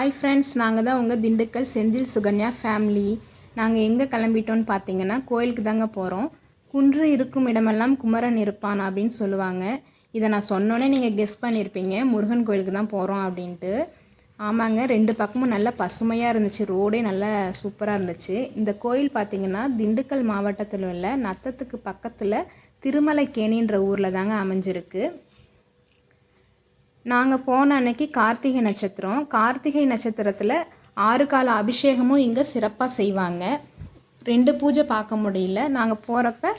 Hi friends, நாங்கள் தான் உங்கள் திண்டுக்கல் செந்தில் சுகன்யா ஃபேமிலி. நாங்கள் எங்கே கிளம்பிட்டோன்னு பார்த்தீங்கன்னா கோயிலுக்கு தாங்க போகிறோம். குன்று இருக்கும் இடமெல்லாம் குமரன் இருப்பான் அப்படின்னு சொல்லுவாங்க. இதை நான் சொன்னோன்னே நீங்கள் கெஸ் பண்ணியிருப்பீங்க, முருகன் கோயிலுக்கு தான் போகிறோம் அப்படின்ட்டு. ஆமாங்க, 2 பக்கமும் நல்லா பசுமையாக இருந்துச்சு, ரோடே நல்லா சூப்பராக இருந்துச்சு. இந்த கோயில் பார்த்திங்கன்னா திண்டுக்கல் மாவட்டத்தில் உள்ள நத்தத்துக்கு பக்கத்தில் திருமலைக்கேணின்ற ஊரில் தாங்க அமைஞ்சிருக்கு. நாங்கள் போன அன்னைக்கு கார்த்திகை நட்சத்திரம். கார்த்திகை நட்சத்திரத்தில் 6 கால அபிஷேகமும் இங்கே சிறப்பாக செய்வாங்க. 2 பூஜை பார்க்க முடியல. நாங்கள் போகிறப்ப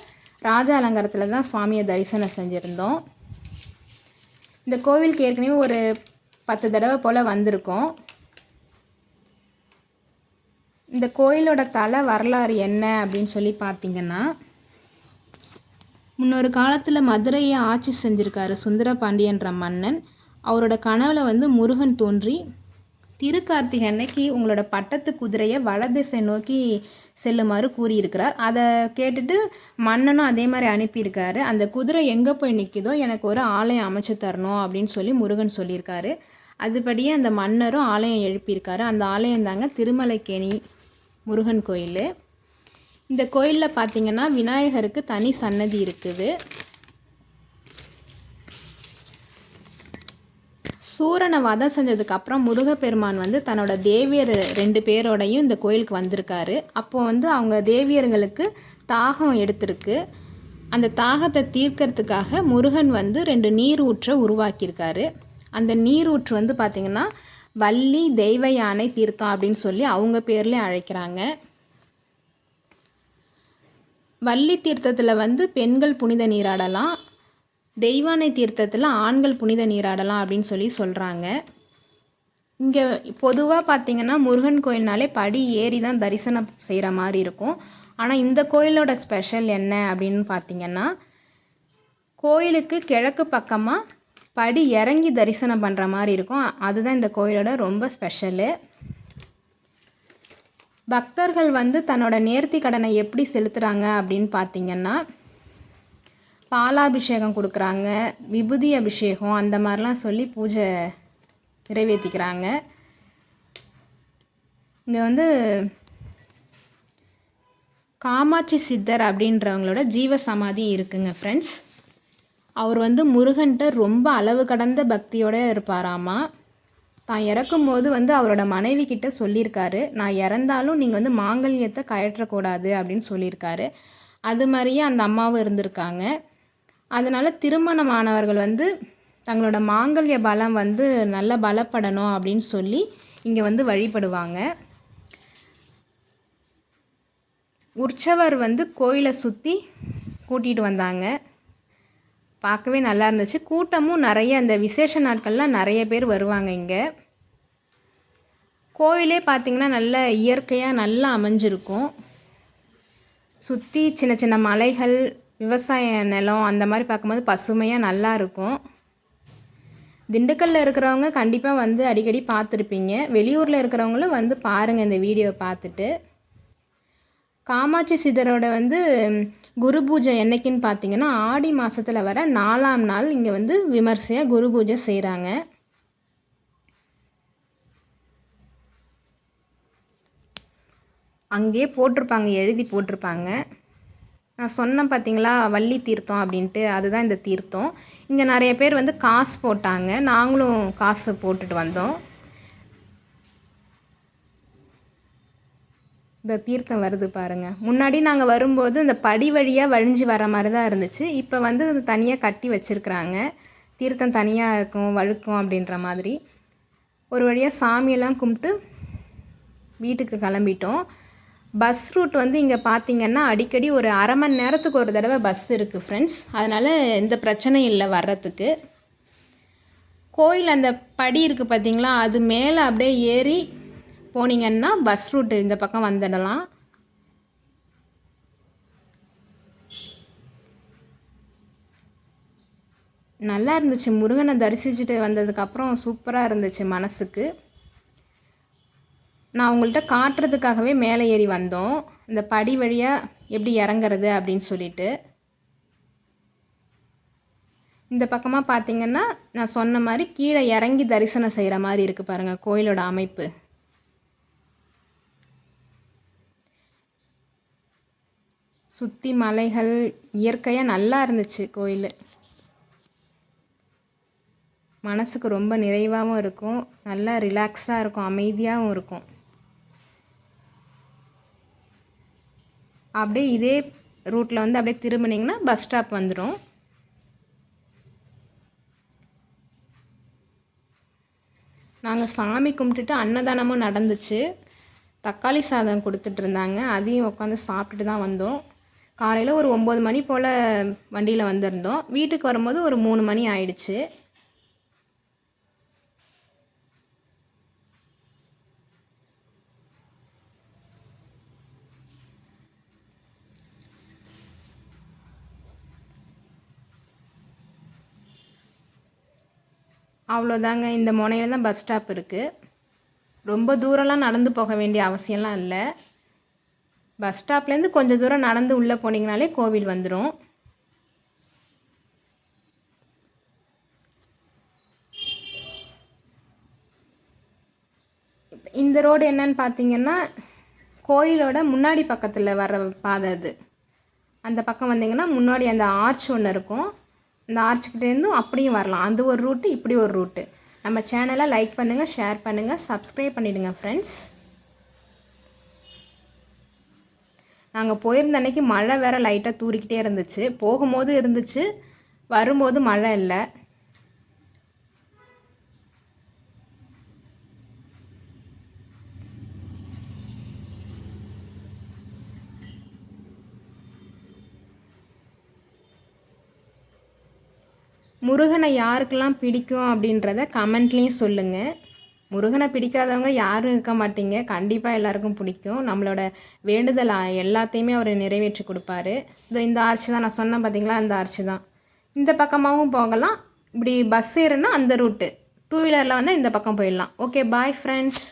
ராஜ அலங்காரத்தில் தான் சுவாமியை தரிசனம் செஞ்சுருந்தோம். இந்த கோவிலுக்கு ஏற்கனவே ஒரு 10 தடவை போல் வந்திருக்கோம். இந்த கோயிலோட தல வரலாறு என்ன அப்படின்னு சொல்லி பார்த்திங்கன்னா, முன்னொரு காலத்தில் மதுரையை ஆட்சி செஞ்சுருக்காரு சுந்தரபாண்டியன்ற மன்னன். அவரோட கனவில் முருகன் தோன்றி திருக்கார்த்திகை அன்னைக்கு உங்களோட பட்டத்து குதிரையை வலதிசை நோக்கி செல்லுமாறு கூறியிருக்கிறார். அதை கேட்டுட்டு மன்னனும் அதே மாதிரி அனுப்பியிருக்காரு. அந்த குதிரை எங்கே போய் நிற்கிதோ எனக்கு ஒரு ஆலயம் அமைச்சு தரணும் அப்படின்னு சொல்லி முருகன் சொல்லியிருக்காரு. அதுபடியே அந்த மன்னரும் ஆலயம் எழுப்பியிருக்காரு. அந்த ஆலயம் தாங்க திருமலைக்கேணி முருகன் கோயில். இந்த கோயிலில் பார்த்திங்கன்னா விநாயகருக்கு தனி சன்னதி இருக்குது. சூரனை வதம் செஞ்சதுக்கப்புறம் முருகப்பெருமான் தன்னோட தேவியர் 2 பேரோடையும் இந்த கோயிலுக்கு வந்திருக்காரு. அப்போது அவங்க தேவியர்களுக்கு தாகம் எடுத்திருக்கு. அந்த தாகத்தை தீர்க்கறதுக்காக முருகன் 2 நீர் ஊற்றை உருவாக்கியிருக்காரு. அந்த நீர் ஊற்று பார்த்திங்கன்னா வள்ளி தெய்வ யானை தீர்த்தம் அப்படின்னு சொல்லி அவங்க பேர்லேயே அழைக்கிறாங்க. வள்ளி தீர்த்தத்தில் பெண்கள் புனித நீராடலாம், தெய்வானை தீர்த்தத்தில் ஆண்கள் புனித நீராடலாம் அப்படின்னு சொல்லி சொல்கிறாங்க. இங்கே பொதுவாக பார்த்திங்கன்னா முருகன் கோயில்னாலே படி ஏறி தான் தரிசனம் செய்கிற மாதிரி இருக்கும். ஆனால் இந்த கோயிலோட ஸ்பெஷல் என்ன அப்படின்னு பார்த்திங்கன்னா, கோயிலுக்கு கிழக்கு பக்கமாக படி இறங்கி தரிசனம் பண்ணுற மாதிரி இருக்கும். அதுதான் இந்த கோயிலோட ரொம்ப ஸ்பெஷலு. பக்தர்கள் தன்னோட நேர்த்தி கடனை எப்படி செலுத்துகிறாங்க அப்படின்னு பார்த்திங்கன்னா, பாலாபிஷேகம் கொடுக்குறாங்க, விபூதி அபிஷேகம் அந்த மாதிரிலாம் சொல்லி பூஜை நிறைவேற்றிக்கிறாங்க. இங்கே காமாட்சி சித்தர் அப்படின்றவங்களோட ஜீவ சமாதி இருக்குங்க ஃப்ரெண்ட்ஸ். அவர் முருகன்கிட்ட ரொம்ப அளவு கடந்த பக்தியோடு இருப்பாராமா. தான் இறக்கும்போது அவரோட மனைவி கிட்ட சொல்லியிருக்காரு, நான் இறந்தாலும் நீங்கள் மாங்கல்யத்தை கயற்றக்கூடாது அப்படின்னு சொல்லியிருக்காரு. அது மாதிரியே அந்த அம்மாவும் இருந்திருக்காங்க. அதனால் திருமணமானவர்கள் தங்களோட மாங்கல்ய பலம் நல்லா பலப்படணும் அப்படின்னு சொல்லி இங்கே வழிபடுவாங்க. உற்சவர் கோயிலை சுற்றி கூட்டிகிட்டு வந்தாங்க. பார்க்கவே நல்லா இருந்துச்சு. கூட்டமும் நிறைய, அந்த விசேஷ நாட்கள்லாம் நிறைய பேர் வருவாங்க. இங்கே கோவிலே பார்த்திங்கன்னா நல்ல இயற்கையாக நல்லா அமைஞ்சிருக்கும். சுற்றி சின்ன சின்ன மலைகள், விவசாய நிலம் அந்த மாதிரி பார்க்கும்போது பசுமையாக நல்லா இருக்கும். திண்டுக்கல்லில் இருக்கிறவங்க கண்டிப்பாக அடிக்கடி பார்த்துருப்பீங்க. வெளியூரில் இருக்கிறவங்களும் பாருங்கள் இந்த வீடியோவை பார்த்துட்டு. காமாட்சி சித்தரோட குரு பூஜை என்றைக்குன்னு பார்த்தீங்கன்னா ஆடி மாதத்தில் வர 4ஆம் நாள் இங்கே விமர்சையாக குரு பூஜை செய்கிறாங்க. அங்கேயே போட்டிருப்பாங்க, எழுதி போட்டிருப்பாங்க. நான் சொன்னேன் பார்த்தீங்களா வள்ளி தீர்த்தம் அப்படின்ட்டு, அதுதான் இந்த தீர்த்தம். இங்கே நிறைய பேர் காசு போட்டாங்க, நாங்களும் காசு போட்டுட்டு வந்தோம். இந்த தீர்த்தம் வருது பாருங்கள். முன்னாடி நாங்கள் வரும்போது இந்த படி வழியாக வழிஞ்சு வர மாதிரி தான் இருந்துச்சு. இப்போ தனியாக கட்டி வச்சுருக்குறாங்க. தீர்த்தம் தனியாக இருக்கும், வழுக்கும் அப்படின்ற மாதிரி. ஒரு வழியாக சாமியெல்லாம் கும்பிட்டு வீட்டுக்கு கிளம்பிட்டோம். பஸ் ரூட் இங்கே பார்த்திங்கன்னா அடிக்கடி ஒரு அரை மணி நேரத்துக்கு ஒரு தடவை பஸ் இருக்குது ஃப்ரெண்ட்ஸ். அதனால் எந்த பிரச்சனையும் இல்லை வர்றதுக்கு. கோயில் அந்த படி இருக்குது பார்த்திங்களா, அது மேலே அப்படியே ஏறி போனீங்கன்னா பஸ் ரூட்டு இந்த பக்கம் வந்துடலாம். நல்லா இருந்துச்சு. முருகனை தரிசிச்சுட்டு வந்ததுக்கப்புறம் சூப்பராக இருந்துச்சு மனசுக்கு. நான் உங்கள்கிட்ட காட்டுறதுக்காகவே மேலே ஏறி வந்தோம், இந்த படி வழியாக எப்படி இறங்குறது அப்படின்னு சொல்லிட்டு. இந்த பக்கமாக பார்த்தீங்கன்னா நான் சொன்ன மாதிரி கீழே இறங்கி தரிசனம் செய்கிற மாதிரி இருக்குது பாருங்கள் கோயிலோட அமைப்பு. சுற்றி மலைகள், இயற்கையாக நல்லா இருந்துச்சு கோயில். மனசுக்கு ரொம்ப நிறைவாகவும் இருக்கும், நல்லா ரிலாக்ஸாக இருக்கும், அமைதியாகவும் இருக்கும். அப்படியே இதே ரூட்டில் வந்து அப்படியே திரும்பினீங்கன்னா பஸ் ஸ்டாப் வந்துடும். நாங்கள் சாமி கும்பிட்டுட்டு அன்னதானமும் நடந்துச்சு. தக்காளி சாதம் கொடுத்துட்ருந்தாங்க, அதையும் உட்காந்து சாப்பிட்டுட்டு தான் வந்தோம். காலையில் ஒரு 9 மணி போல் வண்டியில் வந்திருந்தோம். வீட்டுக்கு வரும்போது ஒரு 3 மணி ஆயிடுச்சு. அவ்வளோதாங்க, இந்த முனையில் தான் பஸ் ஸ்டாப் இருக்குது. ரொம்ப தூரம்லாம் நடந்து போக வேண்டிய அவசியம்லாம் இல்லை. பஸ் ஸ்டாப்லேருந்து கொஞ்சம் தூரம் நடந்து உள்ளே போனீங்கனாலே கோவில் வந்துடும். இந்த ரோடு என்னன்னு பார்த்தீங்கன்னா கோயிலோட முன்னாடி பக்கத்தில் வர பாதை அது. அந்த பக்கம் வந்தீங்கன்னா முன்னாடி அந்த ஆர்ச் ஒன்று இருக்கும், அந்த ஆர்ச்சுக்கிட்டேருந்தும் அப்படியும் வரலாம். அது ஒரு ரூட்டு, இப்படி ஒரு ரூட்டு. நம்ம சேனலை லைக் பண்ணுங்கள், ஷேர் பண்ணுங்கள், சப்ஸ்கிரைப் பண்ணிவிடுங்க ஃப்ரெண்ட்ஸ். நாங்கள் போயிருந்த அன்றைக்கி மழை வேறு லைட்டாக தூறிக்கிட்டே இருந்துச்சு. போகும்போது இருந்துச்சு, வரும்போது மழை இல்லை. முருகனை யாருக்கெல்லாம் பிடிக்கும் அப்படின்றத கமெண்ட்லேயும் சொல்லுங்கள். முருகனை பிடிக்காதவங்க யாரும் இருக்க மாட்டீங்க, கண்டிப்பாக எல்லாருக்கும் பிடிக்கும். நம்மளோட வேண்டுதல் எல்லாத்தையுமே அவர் நிறைவேற்றி கொடுப்பாரு. இந்த ஆர்ச்சி தான் நான் சொன்னேன் பார்த்தீங்களா, அந்த ஆர்ச்சி தான். இந்த பக்கமாகவும் போகலாம், இப்படி பஸ் ஏறுனா அந்த ரூட்டு, 2 வீலரில் வந்தால் இந்த பக்கம் போயிடலாம். Okay, bye friends.